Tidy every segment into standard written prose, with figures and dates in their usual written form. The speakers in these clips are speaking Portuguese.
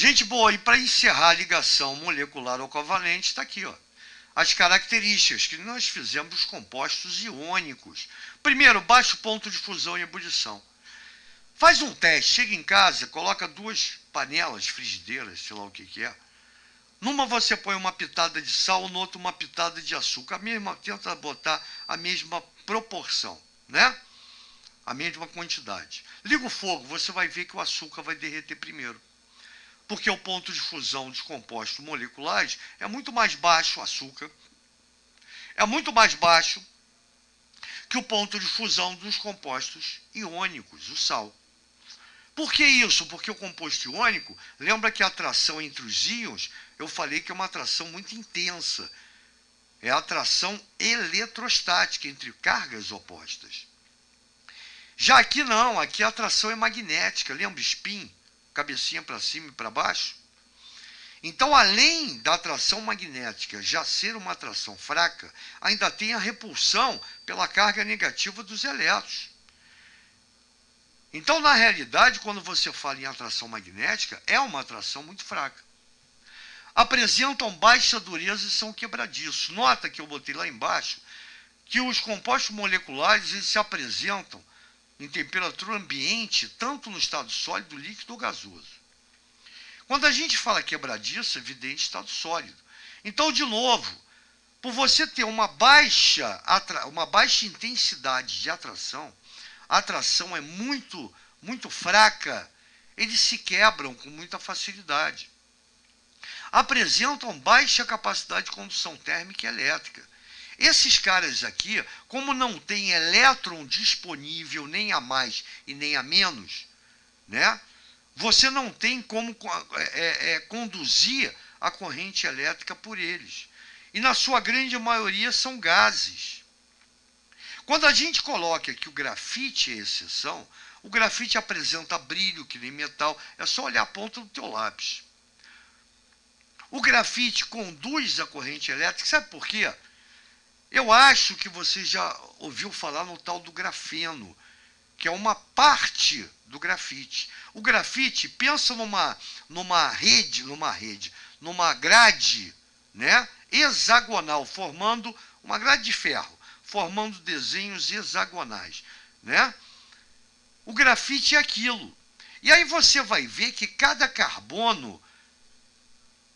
Gente boa, e para encerrar a ligação molecular ou covalente, está aqui, ó. As características que nós fizemos dos compostos iônicos. Primeiro, baixo ponto de fusão e ebulição. Faz um teste, chega em casa, coloca 2 panelas, frigideiras, sei lá o que é. Numa você põe uma pitada de sal, no outro uma pitada de açúcar. Tenta botar a mesma proporção, né? A mesma quantidade. Liga o fogo, você vai ver que o açúcar vai derreter primeiro. Porque o ponto de fusão dos compostos moleculares é muito mais baixo, o açúcar. É muito mais baixo que o ponto de fusão dos compostos iônicos, o sal. Por que isso? Porque o composto iônico, lembra que a atração entre os íons, eu falei que é uma atração muito intensa. É a atração eletrostática entre cargas opostas. Já aqui não, aqui a atração é magnética, lembra spin? Cabecinha para cima e para baixo. Então, além da atração magnética já ser uma atração fraca, ainda tem a repulsão pela carga negativa dos elétrons. Então, na realidade, quando você fala em atração magnética, é uma atração muito fraca. Apresentam baixa dureza e são quebradiços. Nota que eu botei lá embaixo que os compostos moleculares eles se apresentam em temperatura ambiente, tanto no estado sólido, líquido ou gasoso. Quando a gente fala quebradiço, é evidente estado sólido. Então, de novo, por você ter uma baixa intensidade de atração, a atração é muito fraca, eles se quebram com muita facilidade. Apresentam baixa capacidade de condução térmica e elétrica. Esses caras aqui, como não tem elétron disponível nem a mais e nem a menos, né? Você não tem como conduzir a corrente elétrica por eles. E na sua grande maioria são gases. Quando a gente coloca que o grafite é exceção, o grafite apresenta brilho, que nem metal, é só olhar a ponta do teu lápis. O grafite conduz a corrente elétrica, sabe por quê? Eu acho que você já ouviu falar no tal do grafeno, que é uma parte do grafite. O grafite, pensa numa grade, né, hexagonal, formando uma grade de ferro, formando desenhos hexagonais, né? O grafite é aquilo. E aí você vai ver que cada carbono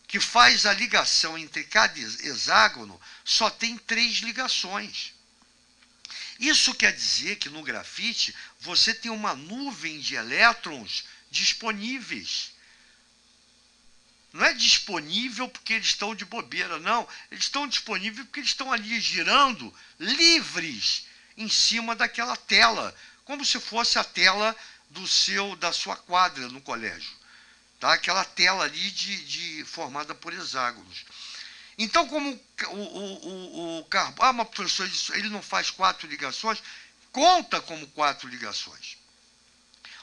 que faz a ligação entre cada hexágono só tem 3 ligações. Isso quer dizer que no grafite você tem uma nuvem de elétrons disponíveis. Não é disponível porque eles estão de bobeira, não. Eles estão disponíveis porque eles estão ali girando livres em cima daquela tela, como se fosse a tela da sua quadra no colégio. Tá? Aquela tela ali formada por hexágonos. Então, como o carbono... mas professor, ele não faz 4 ligações? Conta como 4 ligações.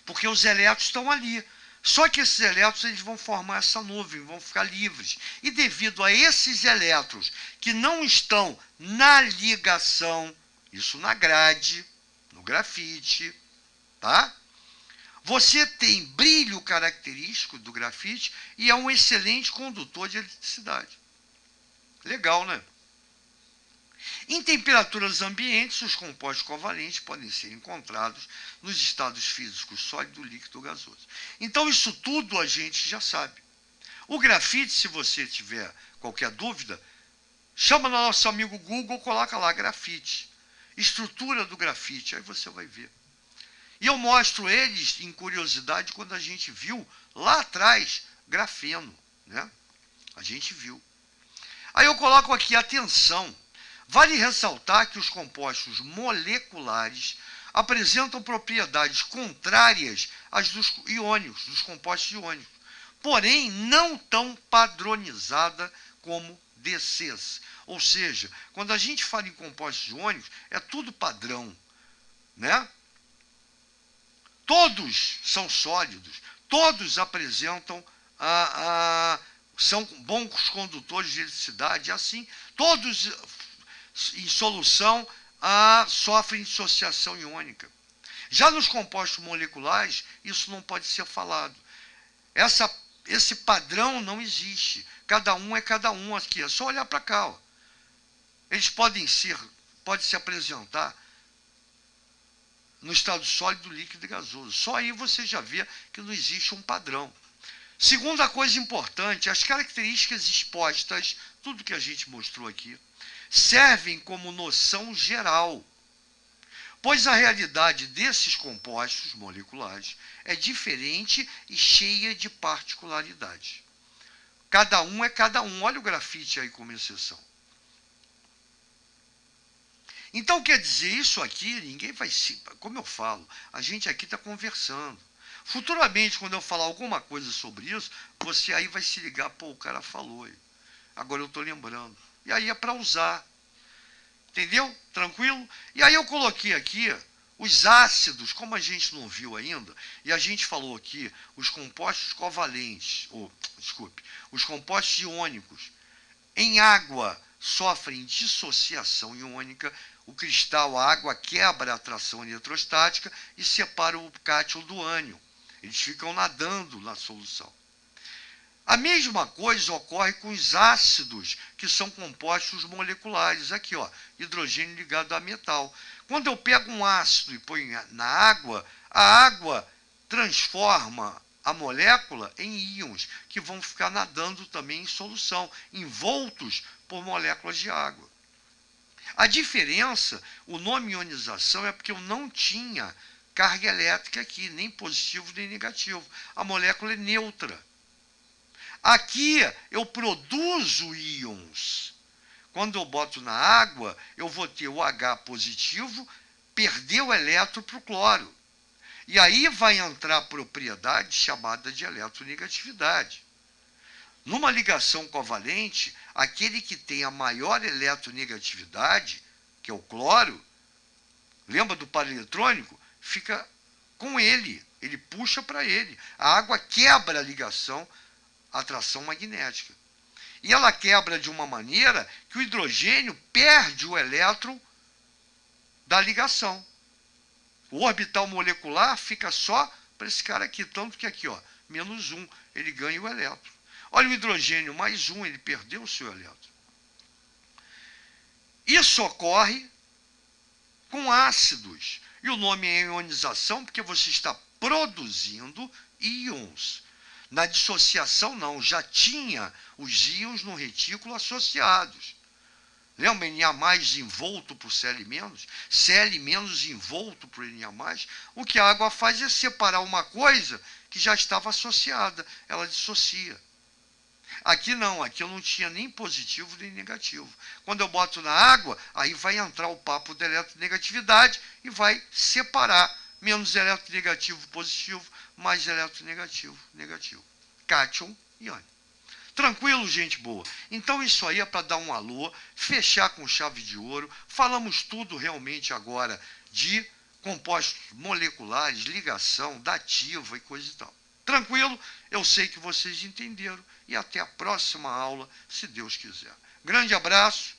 Porque os elétrons estão ali. Só que esses elétrons eles vão formar essa nuvem, vão ficar livres. E devido a esses elétrons que não estão na ligação, isso na grade, no grafite, tá? Você tem brilho característico do grafite e é um excelente condutor de eletricidade. Legal, né? Em temperaturas ambientes, os compostos covalentes podem ser encontrados nos estados físicos sólido, líquido ou gasoso. Então, isso tudo a gente já sabe. O grafite, se você tiver qualquer dúvida, chama no nosso amigo Google, coloca lá grafite. Estrutura do grafite, aí você vai ver. E eu mostro eles em curiosidade quando a gente viu lá atrás grafeno, né? A gente viu. Aí eu coloco aqui, atenção, vale ressaltar que os compostos moleculares apresentam propriedades contrárias às dos iônicos, dos compostos iônicos, porém não tão padronizada como DCs. Ou seja, quando a gente fala em compostos iônicos, é tudo padrão, né? Todos são sólidos, todos apresentam são bons condutores de eletricidade, assim, todos em solução sofrem dissociação iônica. Já nos compostos moleculares, isso não pode ser falado. Essa Esse padrão não existe. Cada um é cada um aqui. É só olhar para cá. Ó. Eles podem se apresentar no estado sólido, líquido e gasoso. Só aí você já vê que não existe um padrão. Segunda coisa importante, as características expostas, tudo que a gente mostrou aqui, servem como noção geral, pois a realidade desses compostos moleculares é diferente e cheia de particularidades. Cada um é cada um. Olha o grafite aí como exceção. Então, quer dizer, isso aqui, ninguém vai se... Como eu falo, a gente aqui está conversando. Futuramente, quando eu falar alguma coisa sobre isso, você aí vai se ligar, pô, o cara falou. Agora eu estou lembrando. E aí é para usar. Entendeu? Tranquilo? E aí eu coloquei aqui os ácidos, como a gente não viu ainda, e a gente falou aqui, os compostos covalentes, os compostos iônicos, em água sofrem dissociação iônica, o cristal, a água quebra a atração eletrostática e separa o cátion do ânion. Eles ficam nadando na solução. A mesma coisa ocorre com os ácidos, que são compostos moleculares. Aqui, ó, hidrogênio ligado a metal. Quando eu pego um ácido e ponho na água, a água transforma a molécula em íons, que vão ficar nadando também em solução, envoltos por moléculas de água. A diferença, o nome ionização, é porque eu não tinha carga elétrica aqui, nem positivo nem negativo. A molécula é neutra. Aqui eu produzo íons. Quando eu boto na água, eu vou ter o H positivo, perder o elétron para o cloro. E aí vai entrar a propriedade chamada de eletronegatividade. Numa ligação covalente, aquele que tem a maior eletronegatividade, que é o cloro, lembra do par eletrônico? Fica com ele puxa para ele. A água quebra a ligação, a atração magnética. E ela quebra de uma maneira que o hidrogênio perde o elétron da ligação. O orbital molecular fica só para esse cara aqui, tanto que aqui, ó, -1, ele ganha o elétron. Olha o hidrogênio, +1, ele perdeu o seu elétron. Isso ocorre com ácidos. E o nome é ionização porque você está produzindo íons. Na dissociação, não, já tinha os íons no retículo associados. Lembra Na envolto por Cl-, Cl- envolto por Na. O que a água faz é separar uma coisa que já estava associada, ela dissocia. Aqui não, aqui eu não tinha nem positivo nem negativo. Quando eu boto na água, aí vai entrar o papo da eletronegatividade e vai separar menos eletronegativo positivo, mais eletronegativo negativo. Cátion e ânion. Tranquilo, gente boa? Então isso aí é para dar um alô, fechar com chave de ouro. Falamos tudo realmente agora de compostos moleculares, ligação, dativa e coisa e tal. Tranquilo? Eu sei que vocês entenderam e até a próxima aula, se Deus quiser. Grande abraço.